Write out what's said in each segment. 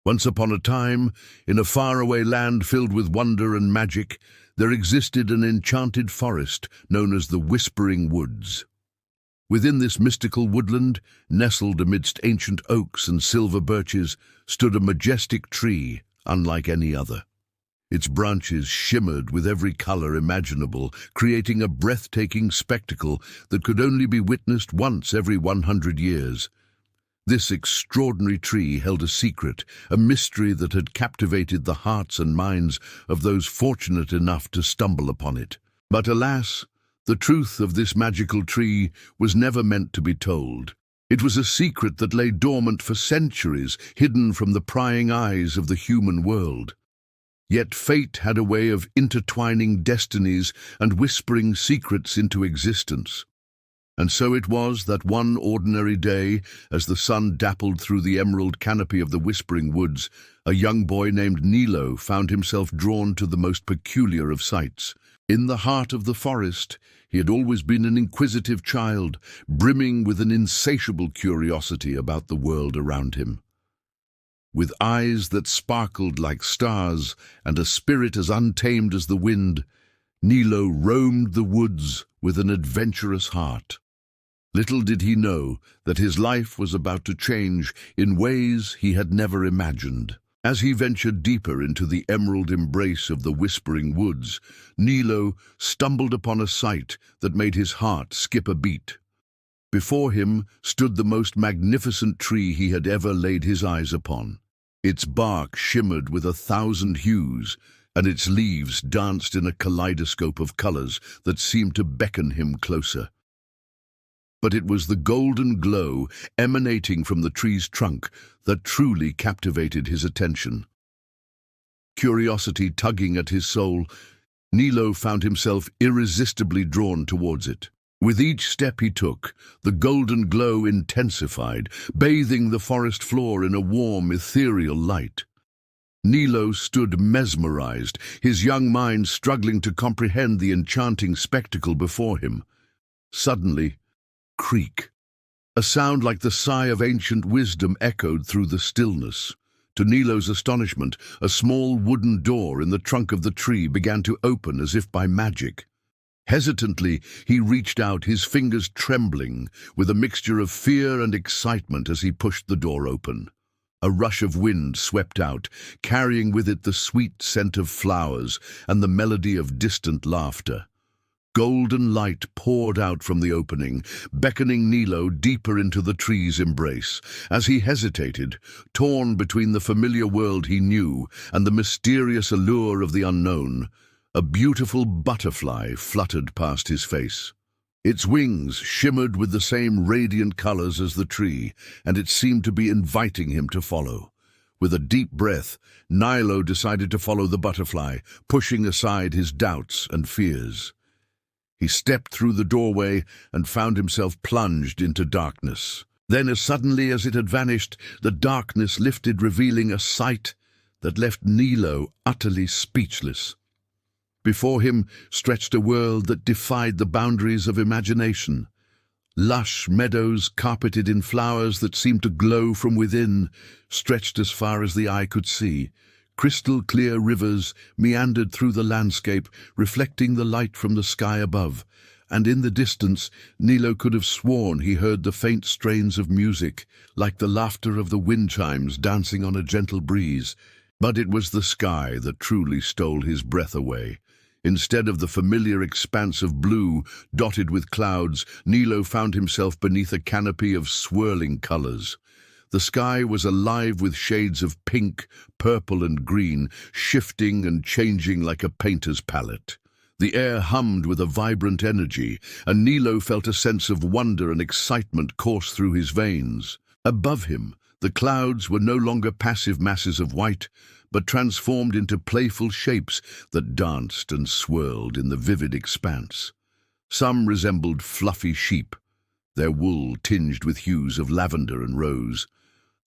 Once upon a time, in a faraway land filled with wonder and magic, there existed an enchanted forest known as the Whispering Woods. Within this mystical woodland, nestled amidst ancient oaks and silver birches, stood a majestic tree unlike any other. Its branches shimmered with every color imaginable, creating a breathtaking spectacle that could only be witnessed once every 100 years. This extraordinary tree held a secret, a mystery that had captivated the hearts and minds of those fortunate enough to stumble upon it. But alas, the truth of this magical tree was never meant to be told. It was a secret that lay dormant for centuries, hidden from the prying eyes of the human world. Yet fate had a way of intertwining destinies and whispering secrets into existence. And so it was that one ordinary day, as the sun dappled through the emerald canopy of the Whispering Woods, a young boy named Nilo found himself drawn to the most peculiar of sights. In the heart of the forest, he had always been an inquisitive child, brimming with an insatiable curiosity about the world around him. With eyes that sparkled like stars and a spirit as untamed as the wind, Nilo roamed the woods with an adventurous heart. Little did he know that his life was about to change in ways he had never imagined. As he ventured deeper into the emerald embrace of the Whispering Woods, Nilo stumbled upon a sight that made his heart skip a beat. Before him stood the most magnificent tree he had ever laid his eyes upon. Its bark shimmered with 1,000 hues, and its leaves danced in a kaleidoscope of colors that seemed to beckon him closer. But it was the golden glow emanating from the tree's trunk that truly captivated his attention. Curiosity tugging at his soul, Nilo found himself irresistibly drawn towards it. With each step he took, the golden glow intensified, bathing the forest floor in a warm, ethereal light. Nilo stood mesmerized, his young mind struggling to comprehend the enchanting spectacle before him. Suddenly, creak. A sound like the sigh of ancient wisdom echoed through the stillness. To Nilo's astonishment, a small wooden door in the trunk of the tree began to open as if by magic. Hesitantly, he reached out, his fingers trembling, with a mixture of fear and excitement as he pushed the door open. A rush of wind swept out, carrying with it the sweet scent of flowers and the melody of distant laughter. Golden light poured out from the opening, beckoning Nilo deeper into the tree's embrace. As he hesitated, torn between the familiar world he knew and the mysterious allure of the unknown, a beautiful butterfly fluttered past his face. Its wings shimmered with the same radiant colors as the tree, and it seemed to be inviting him to follow. With a deep breath, Nilo decided to follow the butterfly, pushing aside his doubts and fears. He stepped through the doorway and found himself plunged into darkness. Then, as suddenly as it had vanished, the darkness lifted, revealing a sight that left Nilo utterly speechless. Before him stretched a world that defied the boundaries of imagination. Lush meadows carpeted in flowers that seemed to glow from within, stretched as far as the eye could see. Crystal-clear rivers meandered through the landscape, reflecting the light from the sky above, and in the distance Nilo could have sworn he heard the faint strains of music, like the laughter of the wind chimes dancing on a gentle breeze. But it was the sky that truly stole his breath away. Instead of the familiar expanse of blue, dotted with clouds, Nilo found himself beneath a canopy of swirling colors. The sky was alive with shades of pink, purple and green, shifting and changing like a painter's palette. The air hummed with a vibrant energy, and Nilo felt a sense of wonder and excitement course through his veins. Above him, the clouds were no longer passive masses of white, but transformed into playful shapes that danced and swirled in the vivid expanse. Some resembled fluffy sheep, their wool tinged with hues of lavender and rose.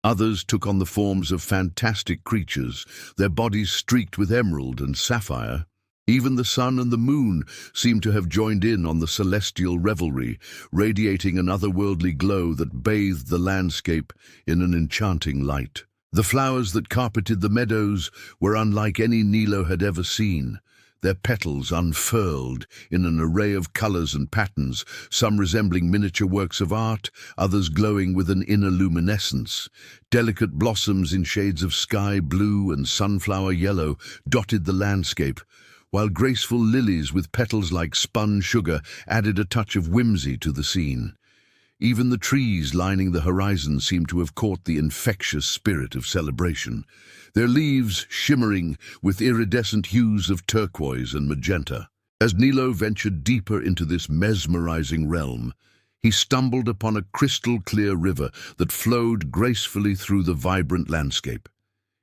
Others took on the forms of fantastic creatures, their bodies streaked with emerald and sapphire. Even the sun and the moon seemed to have joined in on the celestial revelry, radiating an otherworldly glow that bathed the landscape in an enchanting light. The flowers that carpeted the meadows were unlike any Nilo had ever seen, their petals unfurled in an array of colors and patterns, some resembling miniature works of art, others glowing with an inner luminescence. Delicate blossoms in shades of sky blue and sunflower yellow dotted the landscape, while graceful lilies with petals like spun sugar added a touch of whimsy to the scene. Even the trees lining the horizon seemed to have caught the infectious spirit of celebration, their leaves shimmering with iridescent hues of turquoise and magenta. As Nilo ventured deeper into this mesmerizing realm, he stumbled upon a crystal-clear river that flowed gracefully through the vibrant landscape.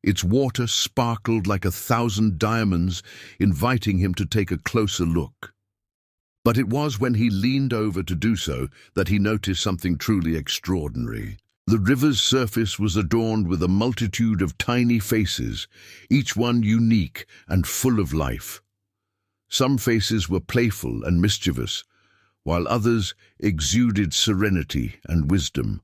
Its water sparkled like 1,000 diamonds, inviting him to take a closer look. But it was when he leaned over to do so that he noticed something truly extraordinary. The river's surface was adorned with a multitude of tiny faces, each one unique and full of life. Some faces were playful and mischievous, while others exuded serenity and wisdom.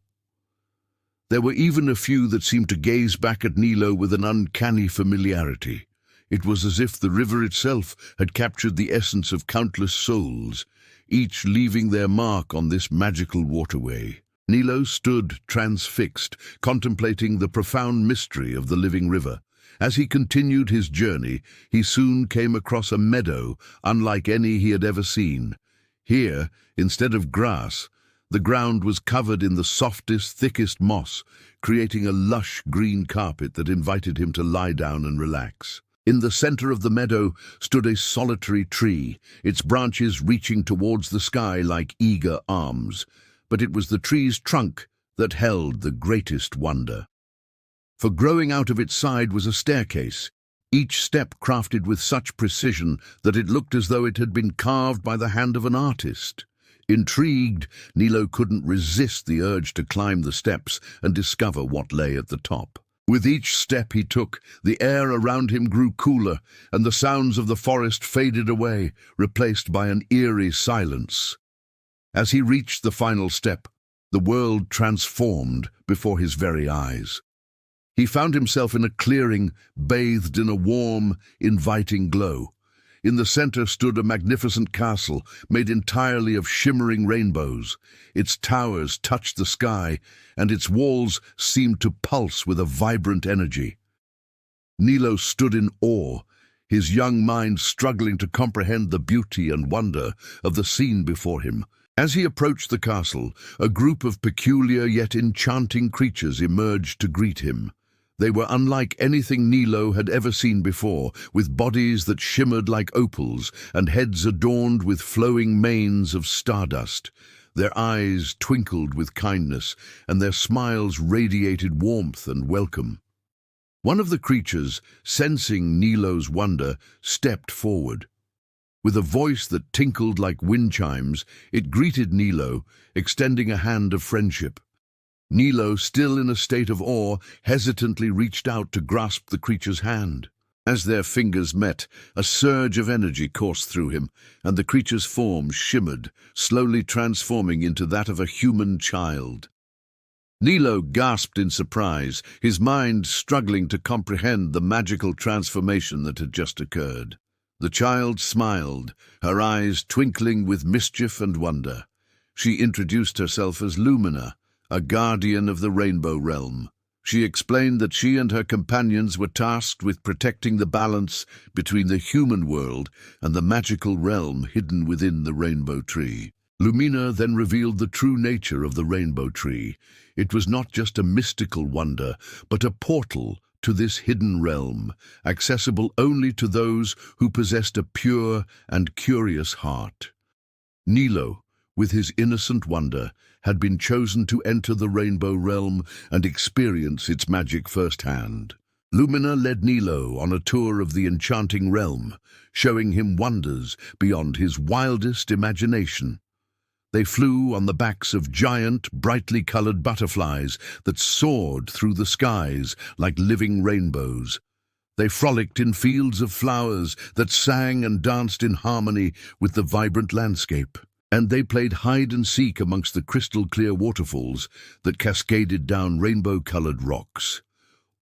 There were even a few that seemed to gaze back at Nilo with an uncanny familiarity. It was as if the river itself had captured the essence of countless souls, each leaving their mark on this magical waterway. Nilo stood transfixed, contemplating the profound mystery of the living river. As he continued his journey, he soon came across a meadow unlike any he had ever seen. Here, instead of grass, the ground was covered in the softest, thickest moss, creating a lush green carpet that invited him to lie down and relax. In the center of the meadow stood a solitary tree, its branches reaching towards the sky like eager arms. But it was the tree's trunk that held the greatest wonder. For growing out of its side was a staircase, each step crafted with such precision that it looked as though it had been carved by the hand of an artist. Intrigued, Nilo couldn't resist the urge to climb the steps and discover what lay at the top. With each step he took, the air around him grew cooler, and the sounds of the forest faded away, replaced by an eerie silence. As he reached the final step, the world transformed before his very eyes. He found himself in a clearing, bathed in a warm, inviting glow. In the center stood a magnificent castle made entirely of shimmering rainbows. Its towers touched the sky, and its walls seemed to pulse with a vibrant energy. Nilo stood in awe, his young mind struggling to comprehend the beauty and wonder of the scene before him. As he approached the castle, a group of peculiar yet enchanting creatures emerged to greet him. They were unlike anything Nilo had ever seen before, with bodies that shimmered like opals and heads adorned with flowing manes of stardust. Their eyes twinkled with kindness, and their smiles radiated warmth and welcome. One of the creatures, sensing Nilo's wonder, stepped forward. With a voice that tinkled like wind chimes, it greeted Nilo, extending a hand of friendship. Nilo, still in a state of awe, hesitantly reached out to grasp the creature's hand. As their fingers met, a surge of energy coursed through him, and the creature's form shimmered, slowly transforming into that of a human child. Nilo gasped in surprise, his mind struggling to comprehend the magical transformation that had just occurred. The child smiled, her eyes twinkling with mischief and wonder. She introduced herself as Lumina, a guardian of the Rainbow Realm. She explained that she and her companions were tasked with protecting the balance between the human world and the magical realm hidden within the Rainbow Tree. Lumina then revealed the true nature of the Rainbow Tree. It was not just a mystical wonder, but a portal to this hidden realm, accessible only to those who possessed a pure and curious heart. Nilo, with his innocent wonder, had been chosen to enter the Rainbow Realm and experience its magic firsthand. Lumina led Nilo on a tour of the enchanting realm, showing him wonders beyond his wildest imagination. They flew on the backs of giant, brightly colored butterflies that soared through the skies like living rainbows. They frolicked in fields of flowers that sang and danced in harmony with the vibrant landscape. And they played hide-and-seek amongst the crystal-clear waterfalls that cascaded down rainbow-colored rocks.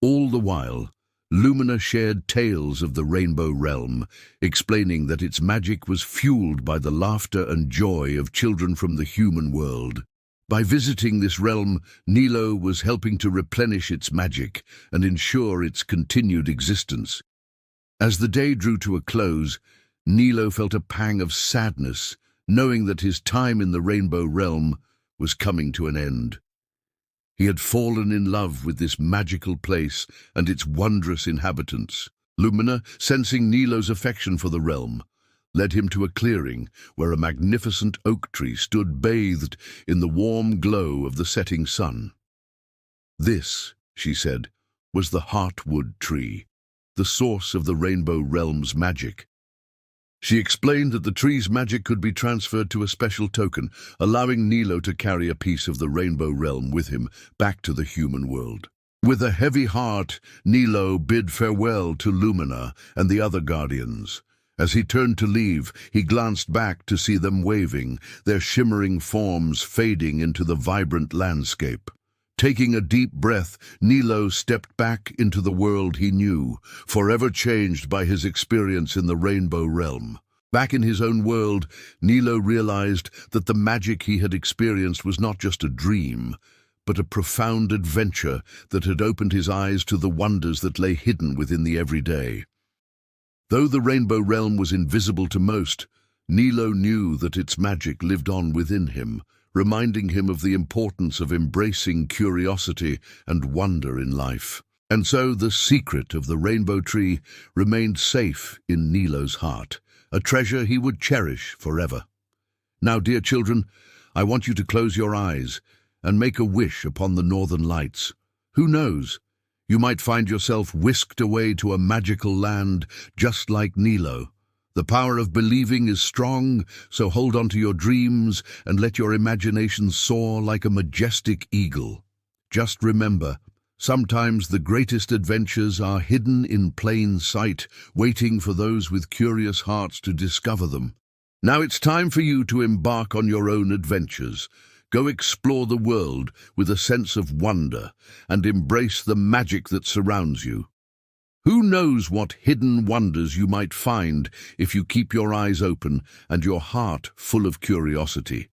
All the while, Lumina shared tales of the Rainbow Realm, explaining that its magic was fueled by the laughter and joy of children from the human world. By visiting this realm, Nilo was helping to replenish its magic and ensure its continued existence. As the day drew to a close, Nilo felt a pang of sadness, knowing that his time in the Rainbow Realm was coming to an end. He had fallen in love with this magical place and its wondrous inhabitants. Lumina, sensing Nilo's affection for the realm, led him to a clearing where a magnificent oak tree stood bathed in the warm glow of the setting sun. This, she said, was the Heartwood tree, the source of the Rainbow Realm's magic. She explained that the tree's magic could be transferred to a special token, allowing Nilo to carry a piece of the Rainbow Realm with him back to the human world. With a heavy heart, Nilo bid farewell to Lumina and the other guardians. As he turned to leave, he glanced back to see them waving, their shimmering forms fading into the vibrant landscape. Taking a deep breath, Nilo stepped back into the world he knew, forever changed by his experience in the Rainbow Realm. Back in his own world, Nilo realized that the magic he had experienced was not just a dream, but a profound adventure that had opened his eyes to the wonders that lay hidden within the everyday. Though the Rainbow Realm was invisible to most, Nilo knew that its magic lived on within him, reminding him of the importance of embracing curiosity and wonder in life. And so the secret of the rainbow tree remained safe in Nilo's heart, a treasure he would cherish forever. Now, dear children, I want you to close your eyes and make a wish upon the northern lights. Who knows? You might find yourself whisked away to a magical land just like Nilo. The power of believing is strong, so hold on to your dreams and let your imagination soar like a majestic eagle. Just remember, sometimes the greatest adventures are hidden in plain sight, waiting for those with curious hearts to discover them. Now it's time for you to embark on your own adventures. Go explore the world with a sense of wonder and embrace the magic that surrounds you. Who knows what hidden wonders you might find if you keep your eyes open and your heart full of curiosity?